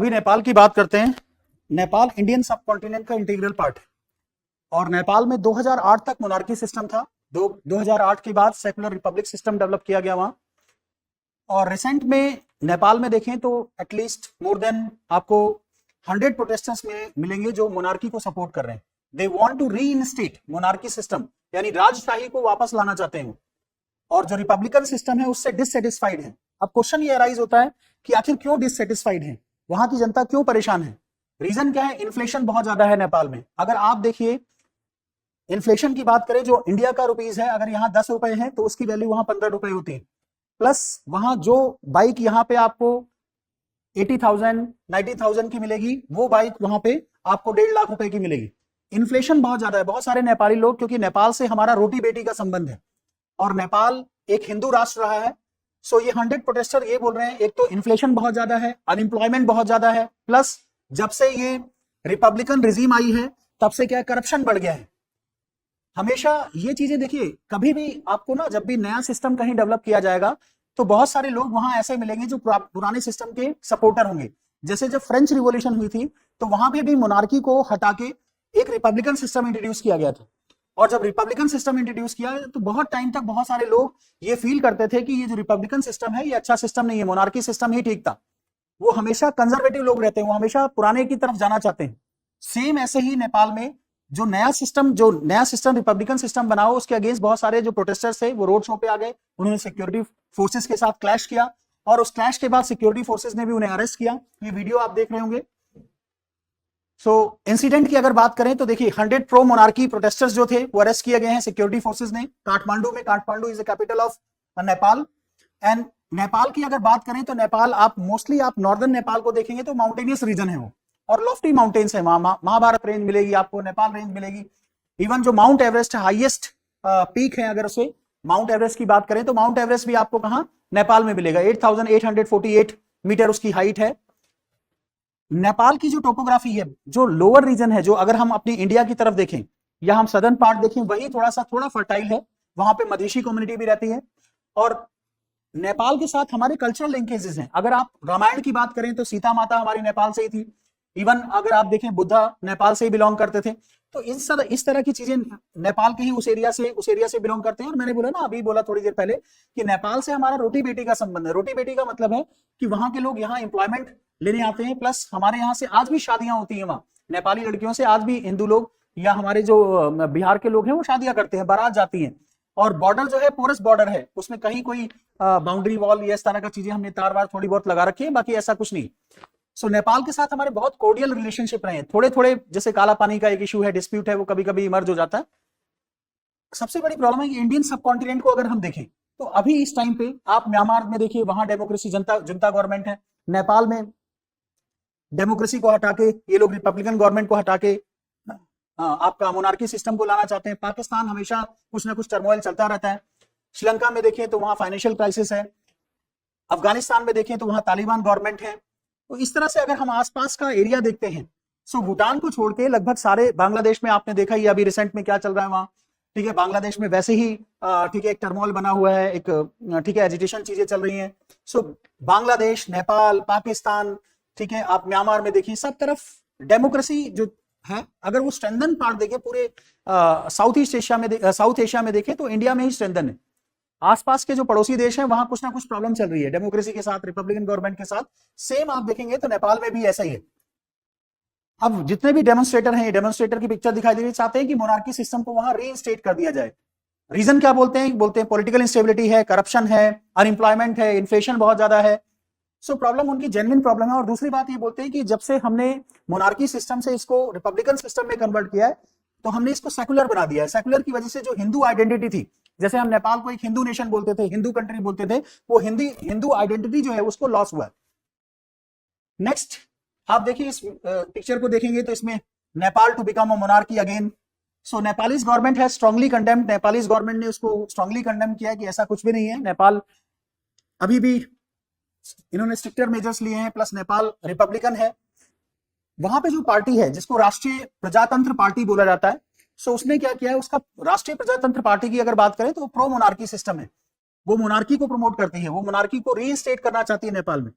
अभी नेपाल की बात करते हैं। नेपाल इंडियन सब कॉन्टिनेंट का इंटीग्रल पार्ट है और नेपाल में 2008 तक मोनार्की सिस्टम था। 2008 के बाद सेकुलर रिपब्लिक सिस्टम डेवलप किया गया वहां। और रिसेंट में नेपाल में देखें तो एटलीस्ट मोर देन आपको 100 प्रोटेस्टर्स मिलेंगे जो मोनार्की को सपोर्ट कर रहे हैं। They want to reinstate monarchy system, यानी राजशाही को वापस लाना चाहते हैं और जो रिपब्लिकन सिस्टम है उससे डिससेटिस्फाइड है। अब क्वेश्चन ये अराइज होता है कि आखिर क्यों डिससेटिस्फाइड है, वहां की जनता क्यों परेशान है। रीजन क्या है? इन्फ्लेशन बहुत ज्यादा है नेपाल में। अगर आप देखिए इन्फ्लेशन की बात करें, जो इंडिया का रुपीज है, अगर यहाँ 10 रुपए है तो उसकी वैल्यू वहां 15 रुपए होती है। प्लस वहां जो बाइक यहाँ पे आपको 80,000 90,000 की मिलेगी, वो बाइक वहां पे आपको 1.5 लाख रुपए की मिलेगी। इन्फ्लेशन बहुत ज्यादा है। बहुत सारे नेपाली लोग, क्योंकि नेपाल से हमारा रोटी बेटी का संबंध है और नेपाल एक हिंदू राष्ट्र रहा है, सो ये 100 प्रोटेस्टर ये बोल रहे हैं, एक तो इन्फ्लेशन बहुत ज्यादा है, अनएम्प्लॉयमेंट बहुत ज्यादा है, प्लस जब से ये रिपब्लिकन रिजीम आई है तब से क्या करप्शन बढ़ गया है। हमेशा ये चीजें देखिए, कभी भी आपको ना, जब भी नया सिस्टम कहीं डेवलप किया जाएगा तो बहुत सारे लोग वहां ऐसे मिलेंगे जो पुराने सिस्टम के सपोर्टर होंगे। जैसे जब फ्रेंच रिवॉल्यूशन हुई थी तो वहां पे भी मोनार्की को हटा के एक रिपब्लिकन सिस्टम इंट्रोड्यूस किया गया था। और जब रिपब्लिकन सिस्टम इंट्रोड्यूस किया तो बहुत टाइम तक बहुत सारे लोग ये फील करते थे कि ये जो रिपब्लिकन सिस्टम है ये अच्छा सिस्टम नहीं है, मोनार्की सिस्टम ही ठीक था। वो हमेशा कंजर्वेटिव लोग रहते हैं, वो हमेशा पुराने की तरफ जाना चाहते हैं। सेम ऐसे ही नेपाल में जो नया सिस्टम रिपब्लिकन सिस्टम बना हो, उसके अगेंस्ट बहुत सारे जो प्रोटेस्टर्स थे वो रोड शो पे आ गए। उन्होंने सिक्योरिटी फोर्सेस के साथ क्लैश किया और उस क्लैश के बाद सिक्योरिटी फोर्सेस ने भी उन्हें अरेस्ट किया। ये वीडियो आप देख रहे होंगे। इंसिडेंट की अगर बात करें तो देखिए 100 प्रो मोनार्की प्रोटेस्टर्स जो थे वो अरेस्ट किए गए हैं सिक्योरिटी फोर्सेस ने काठमांडू में। Kathmandu is the capital of Nepal. And Nepal की अगर बात करें तो नेपाल, आप मोस्टली आप नॉर्दर्न नेपाल को देखेंगे तो माउंटेनियस रीजन है वो, और लॉफ्टी माउंटेन्स है। महाभारत रेंज मिलेगी आपको, नेपाल रेंज मिलेगी। इवन जो माउंट एवरेस्ट हाईएस्ट पीक है, अगर उसे माउंट एवरेस्ट की बात करें तो माउंट एवरेस्ट भी आपको कहां, नेपाल में मिलेगा। 8,848 मीटर उसकी हाइट है। नेपाल की जो टोपोग्राफी है, जो लोअर रीजन है, जो अगर हम अपनी इंडिया की तरफ देखें या हम सदर्न पार्ट देखें, वही थोड़ा फर्टाइल है। वहां पे मधेशी कम्युनिटी भी रहती है और नेपाल के साथ हमारे कल्चरल लिंकेजेस हैं। अगर आप रामायण की बात करें तो सीता माता हमारी नेपाल से ही थी। इवन अगर आप देखें बुद्धा नेपाल से ही बिलोंग करते थे। तो इस तरह की चीजें नेपाल के ही उस एरिया से बिलोंग करते हैं। और मैंने बोला ना, अभी बोला थोड़ी देर पहले कि नेपाल से हमारा रोटी बेटी का संबंध है। रोटी बेटी का मतलब है कि वहां के लोग यहाँ एम्प्लॉयमेंट लेने आते हैं, प्लस हमारे यहाँ से आज भी शादियां होती हैं। वहां नेपाली लड़कियों से आज भी हिंदू लोग या हमारे जो बिहार के लोग हैं वो शादियां करते हैं, बारात जाती है। और बॉर्डर जो है पोरस बॉर्डर है, उसमें कहीं कोई बाउंड्री वॉल या इस तरह का चीजें हमने तार वार थोड़ी बहुत लगा रखी है, बाकी ऐसा कुछ नहीं। नेपाल के साथ हमारे बहुत कोर्डियल रिलेशनशिप रहे हैं। थोड़े थोड़े जैसे काला पानी का एक इशू है, डिस्प्यूट है, वो कभी कभी इमर्ज हो जाता है। सबसे बड़ी प्रॉब्लम है कि इंडियन सब कॉन्टिनेंट को अगर हम देखें तो अभी इस टाइम पे आप म्यांमार में देखिए, वहां डेमोक्रेसी जनता गवर्नमेंट है। नेपाल में डेमोक्रेसी को हटा के ये लोग रिपब्लिकन गवर्नमेंट को हटा के आपका मोनार्की सिस्टम को लाना चाहते हैं। पाकिस्तान हमेशा कुछ ना कुछ टर्मोइल चलता रहता है। श्रीलंका में देखें तो वहां फाइनेंशियल क्राइसिस है। अफगानिस्तान में देखें तो वहां तालिबान गवर्नमेंट है। तो इस तरह से अगर हम आसपास का एरिया देखते हैं, भूटान को छोड़ के लगभग सारे, बांग्लादेश में आपने देखा ही अभी रिसेंट में क्या चल रहा है वहां, ठीक है। बांग्लादेश में वैसे ही ठीक है एक टर्मोइल बना हुआ है, एक ठीक है एजिटेशन चीजें चल रही हैं। बांग्लादेश, नेपाल, पाकिस्तान, ठीक है, आप म्यांमार में देखिए, सब तरफ डेमोक्रेसी जो है, अगर वो स्ट्रेंथन पार्ट देखें पूरे साउथ एशिया में देखें तो इंडिया में ही स्ट्रेंथन है। आसपास के जो पड़ोसी देश हैं वहां कुछ ना कुछ प्रॉब्लम चल रही है डेमोक्रेसी के साथ, रिपब्लिकन गवर्नमेंट के साथ। सेम आप देखेंगे तो नेपाल में भी ऐसा ही है। अब जितने भी डेमोन्स्ट्रेटर हैं, डेमोन्स्ट्रेटर की पिक्चर दिखाई दे रही है, चाहते हैं कि मोनार्की सिस्टम को वहां रीइंस्टेट कर दिया जाए। रीजन क्या बोलते हैं पॉलिटिकल इंस्टेबिलिटी है, करप्शन है, अनएम्प्लॉयमेंट है, इन्फ्लेशन बहुत ज्यादा है। प्रॉब्लम उनकी जेन्युइन प्रॉब्लम है। और दूसरी बात ये बोलते हैं कि जब से हमने मोनार्की सिस्टम से इसको रिपब्लिकन सिस्टम में कन्वर्ट किया है तो हमने इसको सेकुलर बना दिया है। सेकुलर की वजह से जो हिंदू आइडेंटिटी थी, जैसे हम नेपाल को एक हिंदू नेशन बोलते थे, हिंदू कंट्री बोलते थे, वो हिंदू आइडेंटिटी जो है उसको लॉस हुआ है। नेक्स्ट आप देखिए, इस पिक्चर को देखेंगे तो इसमें Nepal to become a monarchy again. Nepalese government है स्ट्रांगली कंडेम्ड। नेपालीज गवर्नमेंट ने उसको स्ट्रांगली कंडेम किया कि ऐसा कुछ भी नहीं है। नेपाल अभी भी इन्होंने स्ट्रिक्टर मेजर्स लिए हैं, प्लस नेपाल रिपब्लिकन है। वहां पे जो पार्टी है जिसको राष्ट्रीय प्रजातंत्र पार्टी बोला जाता है, उसने क्या किया है, उसका राष्ट्रीय प्रजातंत्र पार्टी की अगर बात करें तो वो प्रो मोनार्की सिस्टम है। वो मोनार्की को प्रमोट करती है, वो मोनार्की को रीइंस्टेट करना चाहती है नेपाल में।